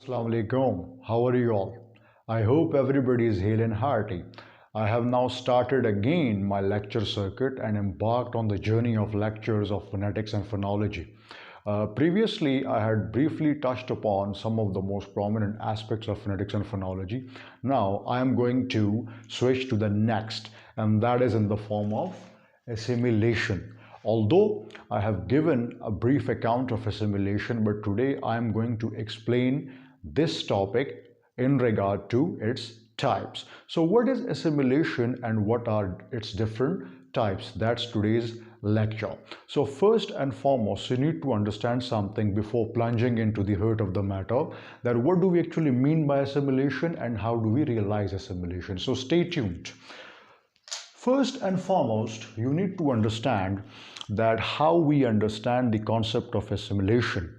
Assalamu alaikum. How are you all? I hope everybody is hale and hearty. I have now started again my lecture circuit and embarked on the journey of lectures of phonetics and phonology. Previously, I had briefly touched upon some of the most prominent aspects of phonetics and phonology. Now, I am going to switch to the next, and that is in the form of assimilation. Although I have given a brief account of assimilation, but today I am going to explain this topic in regard to its types. So, what is assimilation and what are its different types? That's today's lecture. So, first and foremost, you need to understand something before plunging into the heart of the matter, that what do we actually mean by assimilation and how do we realize assimilation? So, stay tuned. First and foremost, you need to understand that how we understand the concept of assimilation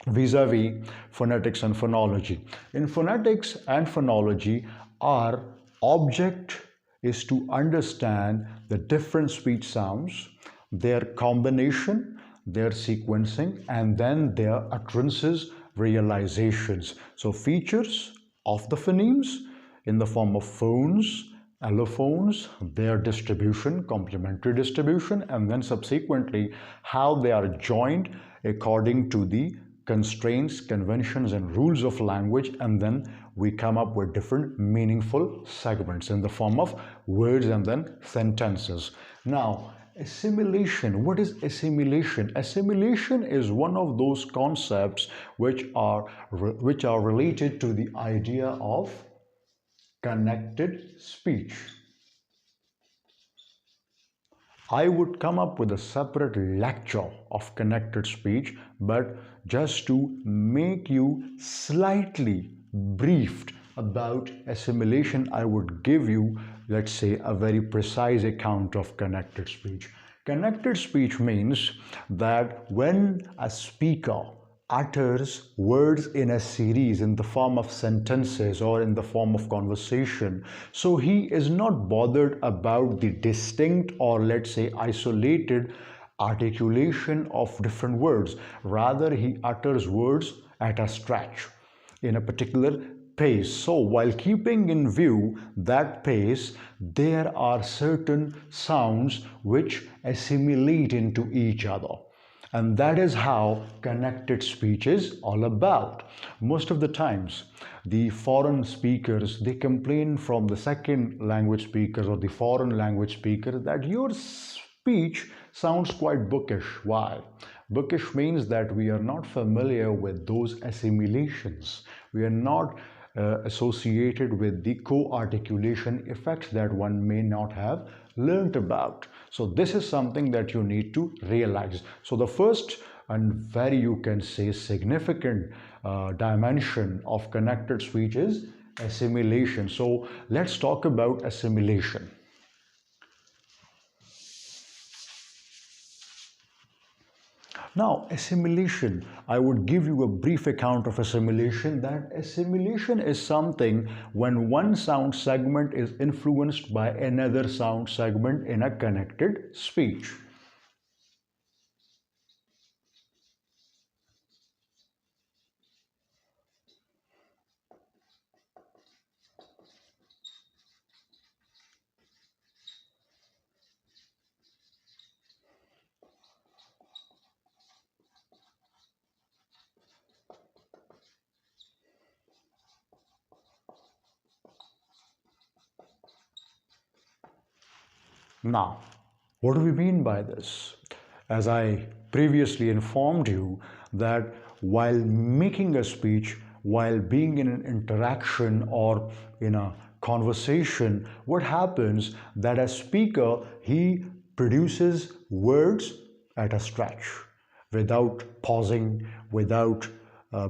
vis-a-vis phonetics and phonology. In phonetics and phonology, our object is to understand the different speech sounds, their combination, their sequencing, and then their utterances, realizations. So features of the phonemes in the form of phones, allophones, their distribution, complementary distribution, and then subsequently how they are joined according to the constraints, conventions, and rules of language, and then we come up with different meaningful segments in the form of words and then sentences. Now, assimilation. What is assimilation? Assimilation is one of those concepts which are related to the idea of connected speech. I would come up with a separate lecture of connected speech, but just to make you slightly briefed about assimilation, I would give you, let's say, a very precise account of connected speech. Connected speech means that when a speaker utters words in a series in the form of sentences or in the form of conversation, so he is not bothered about the distinct or, let's say, isolated articulation of different words. Rather, he utters words at a stretch in a particular pace. So while keeping in view that pace, there are certain sounds which assimilate into each other. And that is how connected speech is all about. Most of the times, the foreign speakers, they complain from the second language speakers or the foreign language speakers that your speech sounds quite bookish. Why? Bookish means that we are not familiar with those assimilations. We are not associated with the co-articulation effects that one may not have learned about. So this is something that you need to realize. So the first and very, you can say, significant dimension of connected speech is assimilation. So let's talk about assimilation. Now, assimilation, I would give you a brief account of assimilation. That assimilation is something when one sound segment is influenced by another sound segment in a connected speech. Now, what do we mean by this? As I previously informed you, that while making a speech, while being in an interaction or in a conversation, what happens that a speaker, he produces words at a stretch without pausing, without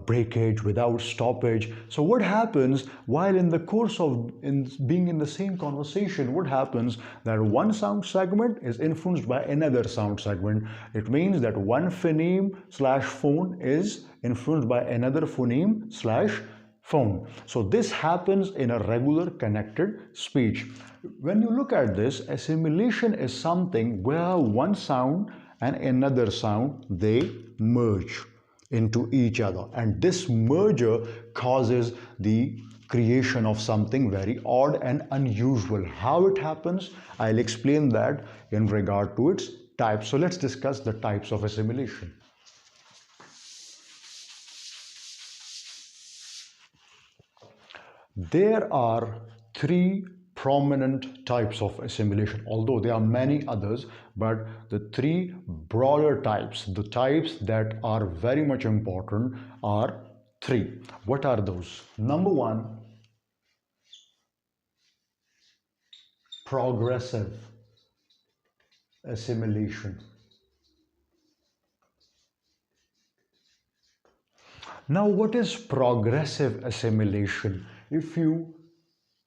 breakage, without stoppage. So what happens while in the course of being in the same conversation, what happens that one sound segment is influenced by another sound segment. It means that one phoneme slash phone is influenced by another phoneme slash phone. So this happens in a regular connected speech. When you look at this, assimilation is something where one sound and another sound, they merge. into each other, and this merger causes the creation of something very odd and unusual. How it happens, I'll explain that in regard to its types. So let's discuss the types of assimilation. There are three prominent types of assimilation, although there are many others, but the three broader types, the types that are very much important, are three. What are those? Number one, progressive assimilation. Now, what is progressive assimilation? If you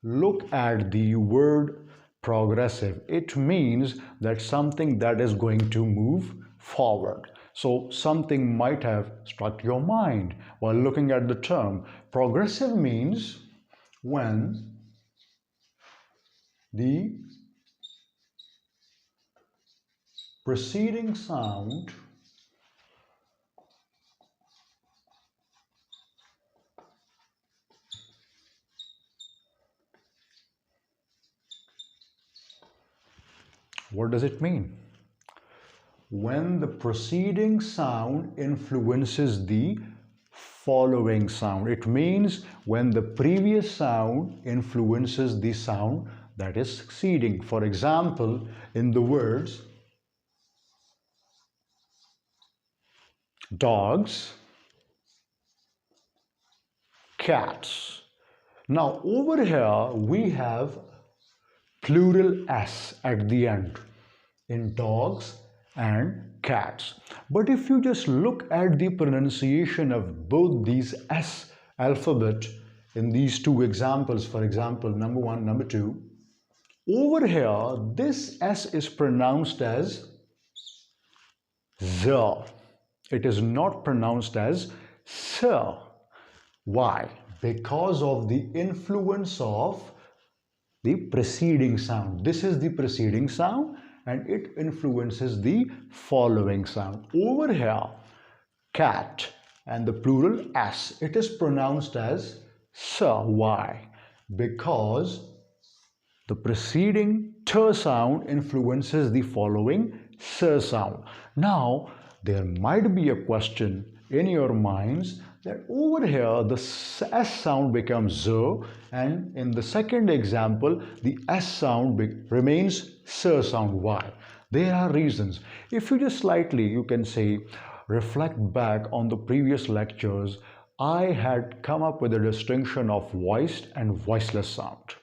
look at the word progressive, it means that something that is going to move forward. So something might have struck your mind while looking at the term. Progressive means when the preceding sound what does it mean? When the preceding sound influences the following sound. It means when the previous sound influences the sound that is succeeding. For example, in the words dogs, cats. Now over here we have plural s at the end in dogs and cats. But if you just look at the pronunciation of both these s alphabet in these two examples, for example, number one, number two, over here this s is pronounced as z. It is not pronounced as sir. Why? Because of the influence of the preceding sound. This is the preceding sound and it influences the following sound. Over here, cat and the plural s, it is pronounced as sir. Why? Because the preceding t sound influences the following s sound. Now, there might be a question in your minds that over here the s sound becomes z, and in the second example the s sound remains s sound. Why? There are reasons. If you just slightly, you can say, reflect back on the previous lectures, I had come up with a distinction of voiced and voiceless sound.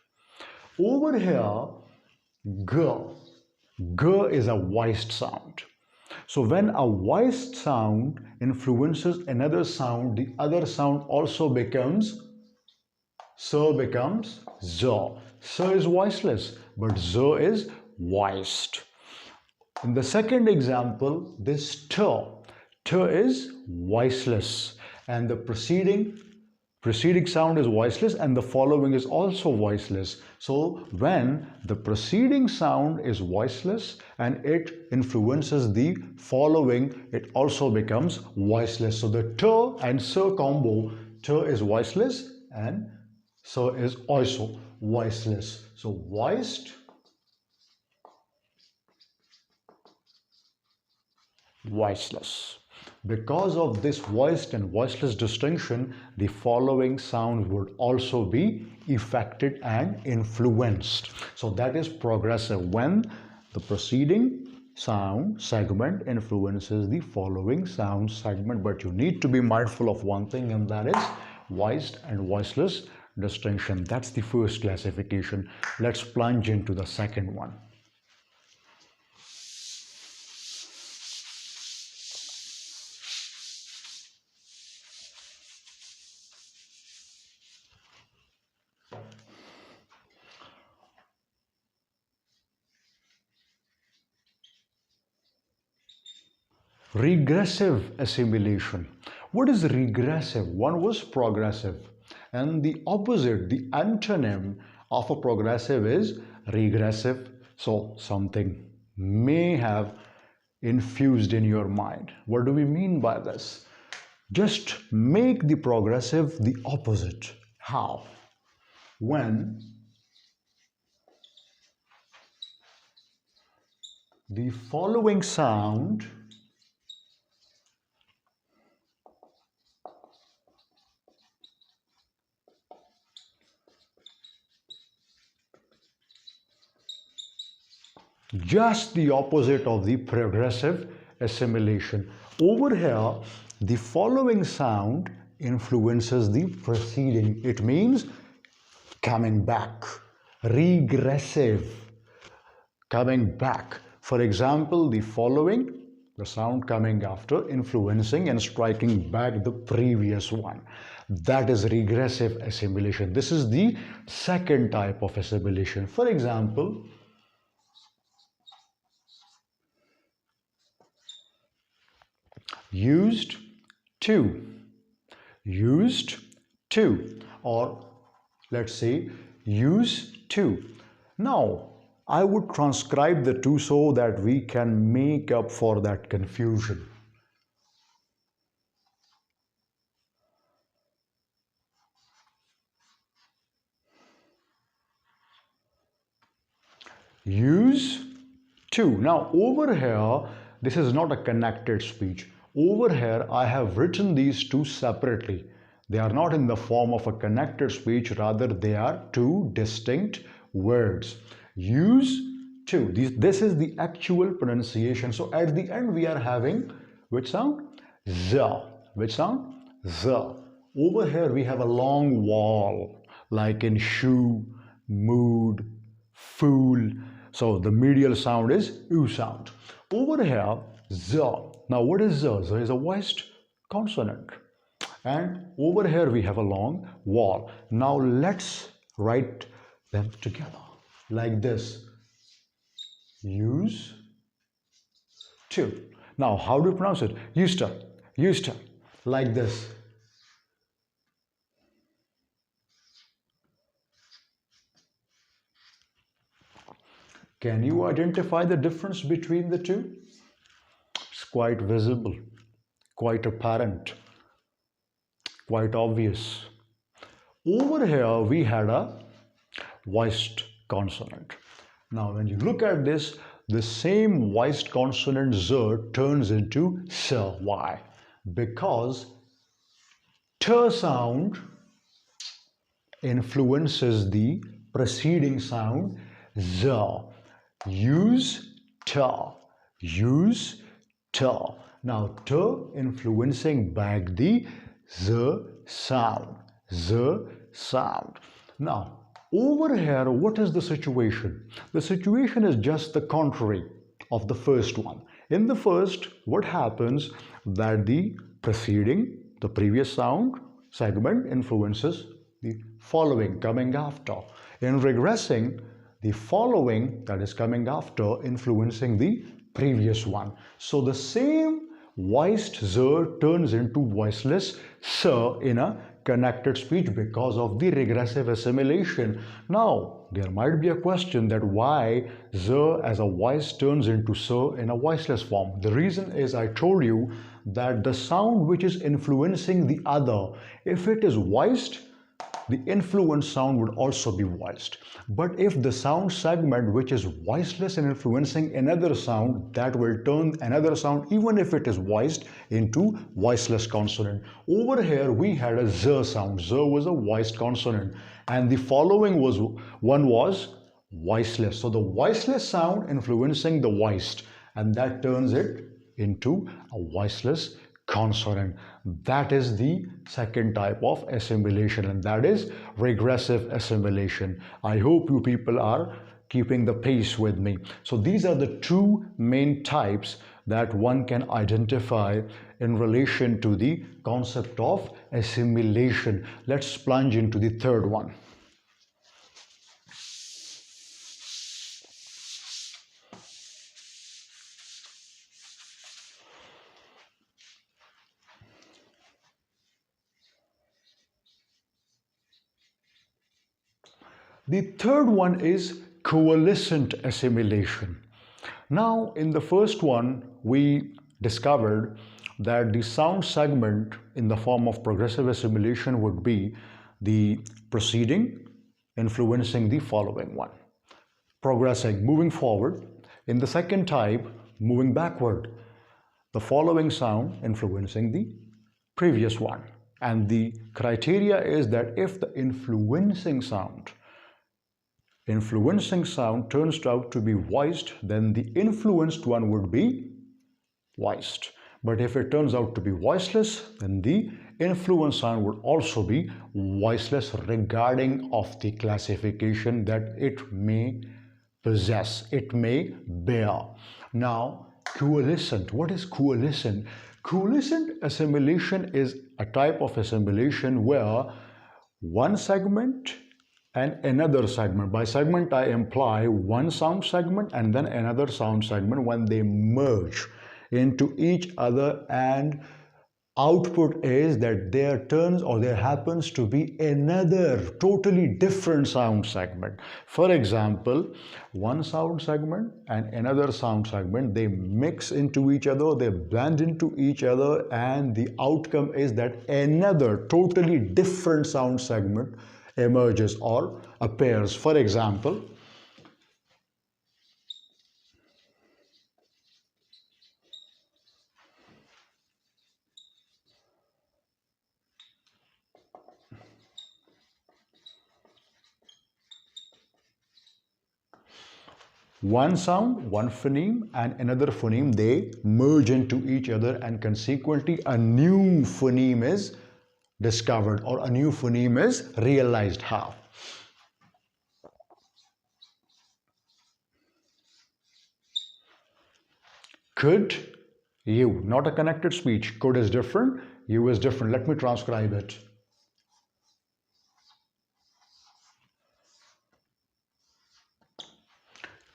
Over here, g is a voiced sound. So when a voiced sound influences another sound, the other sound also becomes, so becomes z. So is voiceless, but z is voiced. In the second example, this t is voiceless, and the preceding sound is voiceless and the following is also voiceless. So when the preceding sound is voiceless and it influences the following, it also becomes voiceless. So the t and s combo, t is voiceless and s is also voiceless. So voiced, voiceless. Because of this voiced and voiceless distinction, the following sounds would also be affected and influenced. So that is progressive, when the preceding sound segment influences the following sound segment. But you need to be mindful of one thing, and that is voiced and voiceless distinction. That's the first classification. Let's plunge into the second one. Regressive assimilation. What is regressive? One was progressive, and the opposite, the antonym of a progressive is regressive. So something may have infused in your mind. What do we mean by this? Just make the progressive the opposite. How? When the following sound just the opposite of the progressive assimilation. Over here, the following sound influences the preceding. It means coming back, regressive, coming back. For example, the following, the sound coming after, influencing and striking back the previous one. That is regressive assimilation. This is the second type of assimilation. For example, used to, used to, or let's say used to. Now, I would transcribe the two so that we can make up for that confusion. Use to. Now, over here, this is not a connected speech. Over here, I have written these two separately. They are not in the form of a connected speech, rather, they are two distinct words. Use to. This is the actual pronunciation. So, at the end, we are having which sound? Z. Which sound? Z. Over here, we have a long vowel, like in shoe, mood, fool. So the medial sound is U sound. Over here, Z. Now what is Z? Z is a voiced consonant. And over here we have a long vowel. Now let's write them together like this. Use to. Now how do you pronounce it? Used to. Used to. Like this. Can you identify the difference between the two? It's quite visible, quite apparent, quite obvious. Over here we had a voiced consonant. Now when you look at this, the same voiced consonant Z turns into S. Why? Because T sound influences the preceding sound Z. Use to, use to. Now to influencing back the z sound, z sound. Now over here, what is the situation? The situation is just the contrary of the first one. In the first, what happens that the preceding, the previous sound segment influences the following coming after. In regressing, the following that is coming after influencing the previous one. So the same voiced Z turns into voiceless S in a connected speech because of the regressive assimilation. Now, there might be a question that why Z as a voice turns into S in a voiceless form. The reason is I told you that the sound which is influencing the other, if it is voiced, the influence sound would also be voiced. But if the sound segment which is voiceless and influencing another sound, that will turn another sound, even if it is voiced, into voiceless consonant. Over here we had a Z sound. Z was a voiced consonant, and the following was voiceless. So the voiceless sound influencing the voiced, and that turns it into a voiceless consonant. That is the second type of assimilation, and that is regressive assimilation. I hope you people are keeping the pace with me. So these are the two main types that one can identify in relation to the concept of assimilation. Let's plunge into the third one. The third one is coalescent assimilation. Now, in the first one, we discovered that the sound segment in the form of progressive assimilation would be the preceding influencing the following one. Progressing, moving forward. In the second type, moving backward. The following sound influencing the previous one. And the criteria is that if the influencing sound turns out to be voiced, then the influenced one would be voiced. But if it turns out to be voiceless, then the influenced sound would also be voiceless regarding of the classification that it may possess, it may bear. Now, coalescent. What is coalescent? Coalescent assimilation is a type of assimilation where one segment and another segment. By segment, I imply one sound segment and then another sound segment when they merge into each other, and output is that there turns or there happens to be another totally different sound segment. For example, one sound segment and another sound segment, they mix into each other, they blend into each other, and the outcome is that another totally different sound segment emerges or appears. For example, one sound, one phoneme, and another phoneme, they merge into each other, and consequently a new phoneme is discovered or a new phoneme is realized. How? Could, you, not a connected speech. Could is different, you is different. Let me transcribe it.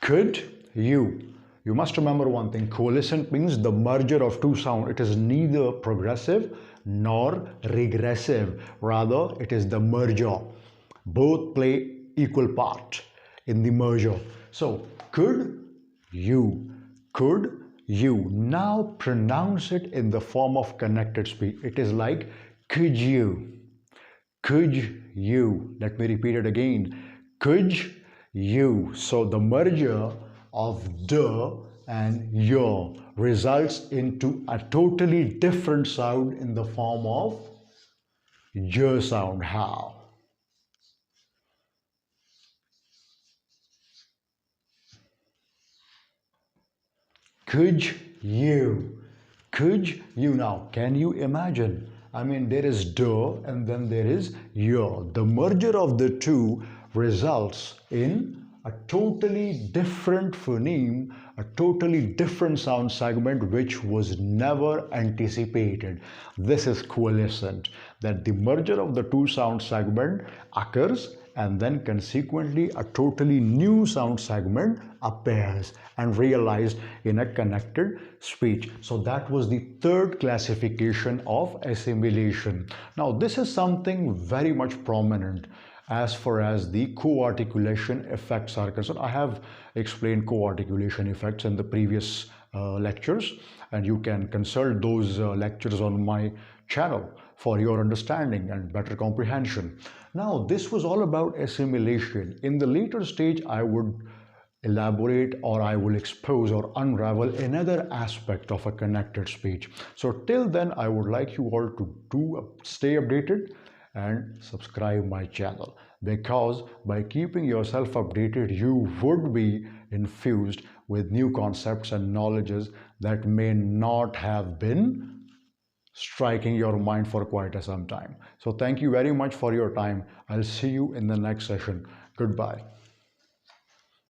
Could, you. You must remember one thing, coalescent means the merger of two sounds. It is neither progressive nor regressive. Rather, it is the merger. Both play equal part in the merger. So, could, you. Could, you. Now pronounce it in the form of connected speech. It is like, could you. Could you. Let me repeat it again. Could you. So the merger of the and your results into a totally different sound in the form of j sound. How? Could you. Could you. Now, can you imagine? I mean, there is do and then there is your. The merger of the two results in a totally different phoneme, a totally different sound segment which was never anticipated. This is coalescent, that the merger of the two sound segment occurs and then consequently a totally new sound segment appears and realized in a connected speech. So that was the third classification of assimilation. Now this is something very much prominent as far as the co-articulation effects are concerned. I have explained co-articulation effects in the previous lectures, and you can consult those lectures on my channel for your understanding and better comprehension. Now, this was all about assimilation. In the later stage, I would elaborate or I will expose or unravel another aspect of a connected speech. So till then, I would like you all to stay updated and subscribe my channel, because by keeping yourself updated you would be infused with new concepts and knowledges that may not have been striking your mind for quite some time. So thank you very much for your time. I'll see you in the next session. Goodbye.